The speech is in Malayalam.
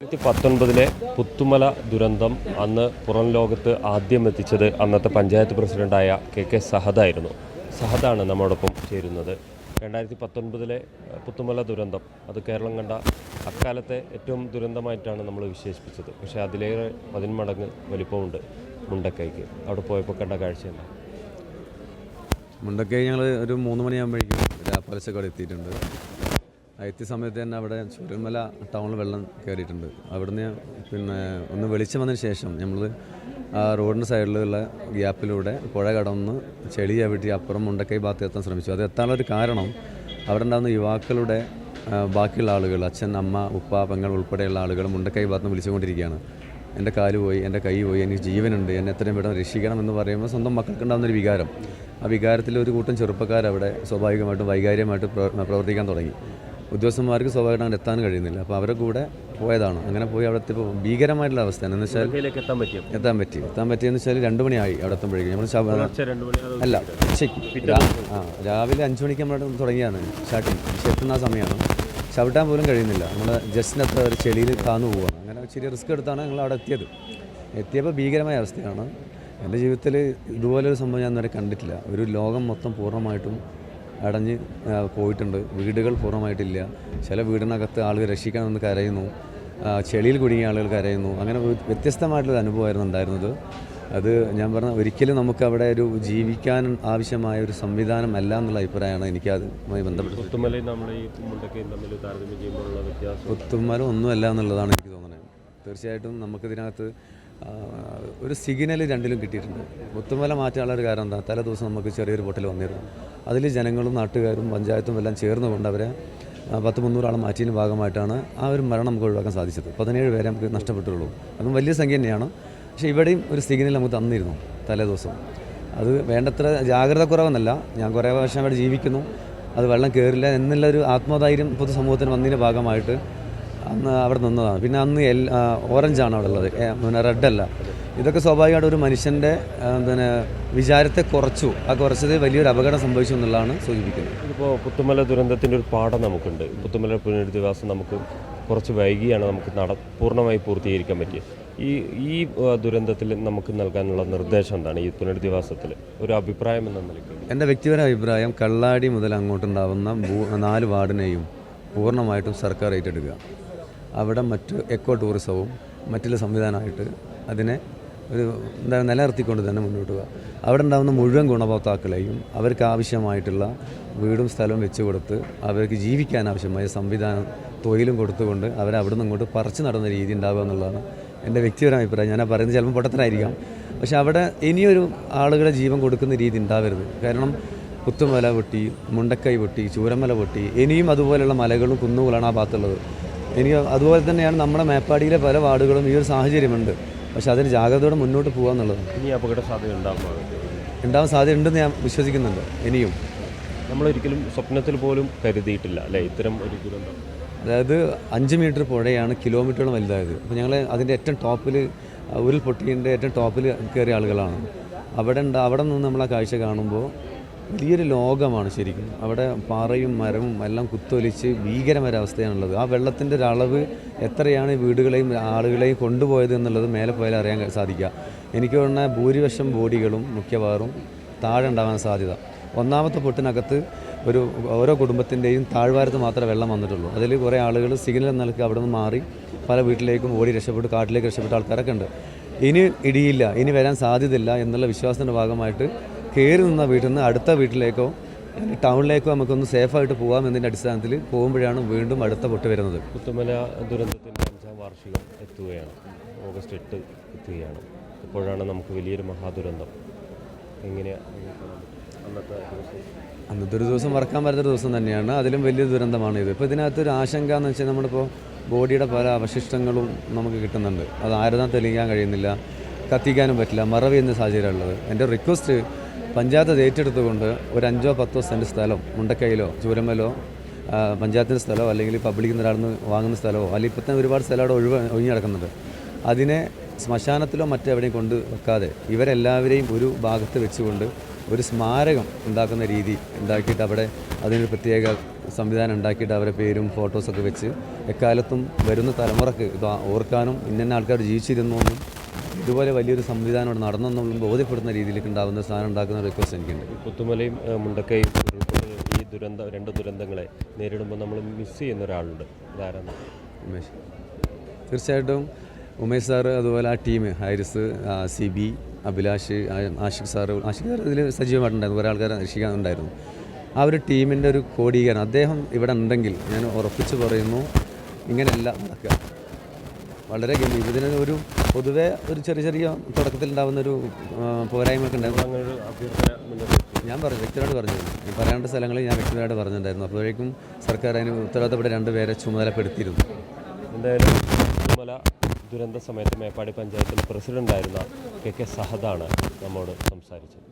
2019 പുത്തുമല ദുരന്തം അന്ന് പുറം ലോകത്ത് ആദ്യം എത്തിച്ചത് അന്നത്തെ പഞ്ചായത്ത് പ്രസിഡന്റായ കെ സഹദായിരുന്നു. സഹദാണ് നമ്മോടൊപ്പം ചേരുന്നത്. 2019 പുത്തുമല ദുരന്തം അത് കേരളം കണ്ട അക്കാലത്തെ ഏറ്റവും ദുരന്തമായിട്ടാണ് നമ്മൾ വിശേഷിപ്പിച്ചത്. പക്ഷേ അതിലേറെ 10 മടങ്ങ് വലിപ്പമുണ്ട് മുണ്ടക്കൈക്ക്. അവിടെ പോയപ്പോൾ കണ്ട കാഴ്ചയുണ്ട്. മുണ്ടക്കൈ ഞങ്ങൾ ഒരു 3 മണിയാകുമ്പോഴേക്കും രാപ്പലച്ചക്കോടെ എത്തിയിട്ടുണ്ട്. എത്തിയ സമയത്ത് തന്നെ അവിടെ ചുരൽമല ടൗണിൽ വെള്ളം കയറിയിട്ടുണ്ട്. അവിടുന്ന് ഒന്ന് വെളിച്ചം വന്നതിന് ശേഷം നമ്മൾ ആ റോഡിൻ്റെ സൈഡിലുള്ള ഗ്യാപ്പിലൂടെ പുഴ കടന്ന് ചെളി ചവിട്ടി അപ്പുറം മുണ്ടക്കൈ ഭാഗത്ത് എത്താൻ ശ്രമിച്ചു. അത് എത്താനുള്ളൊരു കാരണം അവിടെ ഉണ്ടാകുന്ന യുവാക്കളുടെ ബാക്കിയുള്ള ആളുകൾ, അച്ഛൻ, അമ്മ, ഉപ്പ, പെങ്ങൾ ഉൾപ്പെടെയുള്ള ആളുകൾ മുണ്ടക്കൈ ഭാഗത്ത് നിന്ന് വിളിച്ചുകൊണ്ടിരിക്കുകയാണ്. എൻ്റെ കാല് പോയി, എൻ്റെ കൈ പോയി, എനിക്ക് ജീവനുണ്ട്, എന്നെ എത്രയും പെട്ടെന്ന് രക്ഷിക്കണം എന്ന് പറയുമ്പോൾ സ്വന്തം മക്കൾക്കുണ്ടാകുന്നൊരു വികാരം. ആ വികാരത്തിൽ ഒരു കൂട്ടം ചെറുപ്പക്കാരവിടെ സ്വാഭാവികമായിട്ടും വൈകാരികമായിട്ട് പ്രവർത്തിക്കാൻ തുടങ്ങി. ഉദ്യോഗസ്ഥന്മാർക്ക് സ്വാഭാവികമായിട്ട് അങ്ങനെ എത്താൻ കഴിയുന്നില്ല. അപ്പോൾ അവരുടെ കൂടെ പോയതാണ്. അങ്ങനെ പോയി അവിടെ എത്തിയപ്പോൾ ഭീകരമായിട്ടുള്ള അവസ്ഥയാണ്. എന്ന് വെച്ചാൽ എത്താൻ പറ്റിയെന്ന് വെച്ചാൽ 2 മണിയായി അവിടെ എത്തുമ്പോഴേക്കും. നമ്മൾ അല്ല ഉച്ചയ്ക്ക് രാവിലെ 5 മണിക്ക് നമ്മൾ തുടങ്ങിയാണ് സ്റ്റാർട്ടിങ്. പക്ഷേ എത്തുന്ന ആ സമയമാണ്. ചവിട്ടാൻ പോലും കഴിയുന്നില്ല. നമ്മൾ ജസ്റ്റിന് അത്ര ഒരു ചെളിയിൽ താന്നു പോവുകയാണ്. അങ്ങനെ ചെറിയ റിസ്ക് എടുത്താണ് ഞങ്ങൾ അവിടെ എത്തിയപ്പോൾ ഭീകരമായ അവസ്ഥയാണ്. എൻ്റെ ജീവിതത്തിൽ ഇതുപോലൊരു സംഭവം ഞാൻ ഇതുവരെ കണ്ടിട്ടില്ല. ഒരു ലോകം മൊത്തം പൂർണ്ണമായിട്ടും അടഞ്ഞ് പോയിട്ടുണ്ട്. വീടുകൾ പൂർണ്ണമായിട്ടില്ല. ചില വീടിനകത്ത് ആളുകൾ രക്ഷിക്കണമെന്ന് കരയുന്നു, ചെളിയിൽ കുടുങ്ങിയ ആളുകൾ കരയുന്നു. അങ്ങനെ വ്യത്യസ്തമായിട്ടുള്ളൊരു അനുഭവമായിരുന്നു ഉണ്ടായിരുന്നത്. അത് ഞാൻ പറഞ്ഞ ഒരിക്കലും നമുക്ക് അവിടെ ഒരു ജീവിക്കാൻ ആവശ്യമായ ഒരു സംവിധാനം അല്ല എന്നുള്ള അഭിപ്രായമാണ് എനിക്ക് അതുമായി ബന്ധപ്പെട്ട്. പുത്തുമല ഒന്നുമല്ല എന്നുള്ളതാണ് എനിക്ക് തോന്നുന്നത്. തീർച്ചയായിട്ടും നമുക്കിതിനകത്ത് ഒരു സിഗ്നൽ രണ്ടിലും കിട്ടിയിട്ടുണ്ട്. പുത്തുമല മാറ്റാനുള്ള ഒരു കാരണം എന്താ? തലേ ദിവസം നമുക്ക് ചെറിയൊരു പൊട്ടൽ വന്നിരുന്നു. അതിൽ ജനങ്ങളും നാട്ടുകാരും പഞ്ചായത്തും എല്ലാം ചേർന്നുകൊണ്ട് അവരെ 100-300 ആളെ മാറ്റിയതിന് ഭാഗമായിട്ടാണ് ആ ഒരു മരണം നമുക്ക് ഒഴിവാക്കാൻ സാധിച്ചത്. 17 പേരെ നമുക്ക് നഷ്ടപ്പെട്ടുള്ളൂ. അതും വലിയ സംഖ്യ തന്നെയാണ്. പക്ഷേ ഇവിടെയും ഒരു സിഗ്നൽ നമുക്ക് തന്നിരുന്നു തലേ ദിവസം. അത് വേണ്ടത്ര ജാഗ്രത കുറവെന്നല്ല, ഞാൻ കുറേ വർഷം അവിടെ ജീവിക്കുന്നു, അത് വെള്ളം കയറില്ല എന്നുള്ളൊരു ആത്മധൈര്യം പൊതുസമൂഹത്തിന് വന്നതിൻ്റെ ഭാഗമായിട്ട് അന്ന് അവിടെ നിന്നതാണ്. പിന്നെ അന്ന് ഓറഞ്ചാണ് അവിടെ ഉള്ളത്, റെഡല്ല. ഇതൊക്കെ സ്വാഭാവികമായിട്ട് ഒരു മനുഷ്യൻ്റെ വിചാരത്തെ കുറച്ചു. ആ കുറച്ചത് വലിയൊരു അപകടം സംഭവിച്ചു എന്നുള്ളതാണ് സൂചിപ്പിക്കുന്നത്. ഇപ്പോൾ പുത്തുമല ദുരന്തത്തിൻ്റെ ഒരു പാഠം നമുക്കുണ്ട്. പുത്തുമല പുനരധിവാസം നമുക്ക് കുറച്ച് വൈകിയാണ് നമുക്ക് പൂർണ്ണമായി പൂർത്തീകരിക്കാൻ പറ്റിയത്. ഈ ദുരന്തത്തിൽ നമുക്ക് നൽകാനുള്ള നിർദ്ദേശം എന്താണ്? ഈ പുനരധിവാസത്തിൽ ഒരു അഭിപ്രായം എന്ന നിലയ്ക്ക് എൻ്റെ വ്യക്തിപരമായ അഭിപ്രായം, കള്ളാടി മുതൽ അങ്ങോട്ടുണ്ടാവുന്ന 4 വാർഡിനെയും പൂർണ്ണമായിട്ടും സർക്കാർ ഏറ്റെടുക്കുക. അവിടെ മറ്റ് എക്കോ ടൂറിസവും മറ്റുള്ള സംവിധാനമായിട്ട് അതിനെ ഒരു നിലനിർത്തിക്കൊണ്ട് തന്നെ മുന്നോട്ട് പോകുക. അവിടെ ഉണ്ടാകുന്ന മുഴുവൻ ഗുണഭോക്താക്കളെയും അവർക്ക് ആവശ്യമായിട്ടുള്ള വീടും സ്ഥലവും വെച്ച് കൊടുത്ത് അവർക്ക് ജീവിക്കാൻ ആവശ്യമായ സംവിധാനം, തൊഴിലും കൊടുത്തുകൊണ്ട് അവരെ അവിടെ നിന്ന് ഇങ്ങോട്ട് പറിച്ചു നടന്ന രീതി ഉണ്ടാവുക എന്നുള്ളതാണ് എൻ്റെ വ്യക്തിപരമായ അഭിപ്രായം. ഞാൻ പറയുന്നത് ചിലപ്പോൾ പൊട്ടത്തരായിരിക്കാം, പക്ഷേ അവിടെ ഇനിയൊരു ആളുകളെ ജീവൻ കൊടുക്കുന്ന രീതി ഉണ്ടാവരുത്. കാരണം പുത്തുമല പൊട്ടി, മുണ്ടക്കൈ പൊട്ടി, ചൂരമല പൊട്ടി, ഇനിയും അതുപോലെയുള്ള മലകളും കുന്നുകളാണ് ആ ഭാഗത്തുള്ളത്. അതുപോലെ തന്നെയാണ് നമ്മുടെ മേപ്പാടിയിലെ പല വാർഡുകളും ഈ ഒരു സാഹചര്യമുണ്ട്. പക്ഷേ അതിന് ജാഗ്രതയോടെ മുന്നോട്ട് പോകുക എന്നുള്ളത്. ഇനി അപകട സാധ്യത ഉണ്ടാവാൻ സാധ്യത ഉണ്ടെന്ന് ഞാൻ വിശ്വസിക്കുന്നുണ്ട്. ഇനിയും നമ്മളൊരിക്കലും സ്വപ്നത്തിൽ പോലും കരുതിയിട്ടില്ല അല്ലേ ഇത്തരം ഒരു ദുരന്തം. അതായത് 5 മീറ്റർ പുഴയാണ് കിലോമീറ്ററോളം വലുതായത്. അപ്പോൾ ഞങ്ങൾ അതിൻ്റെ ഏറ്റവും ടോപ്പിൽ, ഉരുൾപൊട്ടിൻ്റെ ഏറ്റവും ടോപ്പിൽ കയറിയ ആളുകളാണ്. അവിടെ നിന്ന് നമ്മൾ ആ കാഴ്ച കാണുമ്പോൾ വലിയൊരു ലോകമാണ് ശരിക്കും. അവിടെ പാറയും മരവും എല്ലാം കുത്തൊലിച്ച് ഭീകരമൊരവസ്ഥയാണുള്ളത്. ആ വെള്ളത്തിൻ്റെ ഒരു അളവ് എത്രയാണ് വീടുകളെയും ആളുകളെയും കൊണ്ടുപോയത് എന്നുള്ളത് മേലെ പോയാൽ അറിയാൻ സാധിക്കുക. എനിക്ക് തോന്നുന്ന ഭൂരിപക്ഷം ബോഡികളും മിക്കവാറും താഴെ ഉണ്ടാവാൻ സാധ്യത. ഒന്നാമത്തെ പൊട്ടിനകത്ത് ഓരോ കുടുംബത്തിൻ്റെയും താഴ്വാരത്ത് മാത്രമേ വെള്ളം വന്നിട്ടുള്ളൂ. അതിൽ കുറേ ആളുകൾ സിഗ്നൽ നിലക്ക് അവിടെ നിന്ന് മാറി പല വീട്ടിലേക്കും ഓടി രക്ഷപ്പെട്ട് കാട്ടിലേക്ക് രക്ഷപ്പെട്ട ആൾക്കാരൊക്കെ ഉണ്ട്. ഇനി ഇടിയില്ല, ഇനി വരാൻ സാധ്യതയില്ല എന്നുള്ള വിശ്വാസത്തിൻ്റെ ഭാഗമായിട്ട് കയറി നിന്ന വീട്ടിൽ നിന്ന് അടുത്ത വീട്ടിലേക്കോ ടൗണിലേക്കോ നമുക്കൊന്ന് സേഫായിട്ട് പോകാം എന്നതിൻ്റെ അടിസ്ഥാനത്തിൽ പോകുമ്പോഴാണ് വീണ്ടും അടുത്ത പൊട്ട് വരുന്നത്. പുത്തുമല ദുരന്തത്തിൻ്റെ 5ാം വാർഷികം എത്തുകയാണ്. ഓഗസ്റ്റ് 8 എത്തുകയാണ്. ഇപ്പോഴാണ് നമുക്ക് വലിയൊരു മഹാദുരന്തം. എങ്ങനെയാണ് അന്നത്തെ ഒരു ദിവസം മറക്കാൻ പറ്റാത്തൊരു ദിവസം തന്നെയാണ്. അതിലും വലിയ ദുരന്തമാണ് ഇത്. ഇപ്പോൾ ഇതിനകത്തൊരു ആശങ്ക എന്ന് വെച്ചാൽ നമ്മളിപ്പോൾ ബോഡിയുടെ പല അവശിഷ്ടങ്ങളും നമുക്ക് കിട്ടുന്നുണ്ട്. അത് ആരെതാൻ തെളിയിക്കാൻ കഴിയുന്നില്ല, കത്തിക്കാനും പറ്റില്ല, മറവ് ചെയ്യുന്ന സാഹചര്യമുള്ളത്. എൻ്റെ റിക്വസ്റ്റ്, പഞ്ചായത്ത് ഏറ്റെടുത്തുകൊണ്ട് ഒരു 5-10 സെൻറ്റ് സ്ഥലം മുണ്ടക്കൈയിലോ ചൂരമലോ പഞ്ചായത്തിൻ്റെ സ്ഥലമോ അല്ലെങ്കിൽ പബ്ലിക്കിൽ നിന്ന് ഒരാളിൽ നിന്ന് വാങ്ങുന്ന സ്ഥലമോ അല്ലെങ്കിൽ ഇപ്പോൾ തന്നെ ഒരുപാട് സ്ഥലം അവിടെ ഒഴിഞ്ഞു കിടക്കുന്നുണ്ട്. അതിനെ ശ്മശാനത്തിലോ മറ്റെവിടെയും കൊണ്ട് വെക്കാതെ ഇവരെല്ലാവരെയും ഒരു ഭാഗത്ത് വെച്ചുകൊണ്ട് ഒരു സ്മാരകം ഉണ്ടാക്കുന്ന രീതി ഉണ്ടാക്കിയിട്ട് അവിടെ അതിനൊരു പ്രത്യേക സംവിധാനം ഉണ്ടാക്കിയിട്ട് അവരുടെ പേരും ഫോട്ടോസൊക്കെ വെച്ച് എക്കാലത്തും വരുന്ന തലമുറക്ക് ഇത് ഓർക്കാനും ഇന്ന ആൾക്കാർ ജീവിച്ചിരുന്നു എന്നും ഇതുപോലെ വലിയൊരു സംവിധാനം ഇവിടെ നടന്നെന്നുള്ളതും ബോധ്യപ്പെടുന്ന രീതിയിലേക്ക് ഉണ്ടാകുന്ന സാധനം ഉണ്ടാക്കുന്ന റിക്വസ്റ്റ് എനിക്കുണ്ട്. പുത്തുമലയും മുണ്ടക്കയും ഈ രണ്ട് ദുരന്തങ്ങളെ നേരിടുമ്പോൾ നമ്മൾ മിസ് ചെയ്യുന്ന ഒരാളുണ്ട്. ഇതാരാണ്? ഉമേഷ്. തീർച്ചയായിട്ടും ഉമേഷ് സാറ്, അതുപോലെ ആ team Haris, CB, Abhilash, Ashiq sir ഇതിൽ സജീവമായിട്ടുണ്ടായിരുന്നു. കുറേ ആൾക്കാർ രക്ഷിക്കാനുണ്ടായിരുന്നു. ആ ഒരു ടീമിൻ്റെ ഒരു കോടീകരണം അദ്ദേഹം ഇവിടെ ഉണ്ടെങ്കിൽ ഞാൻ ഉറപ്പിച്ച് പറയുന്നു ഇങ്ങനെയല്ല നടക്കുക. വളരെ ഇതിന് ഒരു പൊതുവേ ഒരു ചെറിയ തുടക്കത്തിൽ ഉണ്ടാകുന്നൊരു പോരായ്മയൊക്കെ ഉണ്ടായിരുന്നു. ഞാൻ വ്യക്തിയോട് പറഞ്ഞു, പറയേണ്ട സ്ഥലങ്ങളിൽ ഞാൻ വ്യക്തിപരമായിട്ട് പറഞ്ഞിട്ടുണ്ടായിരുന്നു. അപ്പോഴേക്കും സർക്കാർ അതിന് ഉത്തരവാദിത്തപ്പെട്ട 2 പേരെ ചുമതലപ്പെടുത്തിയിരുന്നു. എന്തായാലും പുത്തുമല ദുരന്ത സമയത്ത് മേപ്പാടി പഞ്ചായത്തിലെ പ്രസിഡൻ്റായിരുന്ന KK സഹദാണ് നമ്മോട് സംസാരിച്ചത്.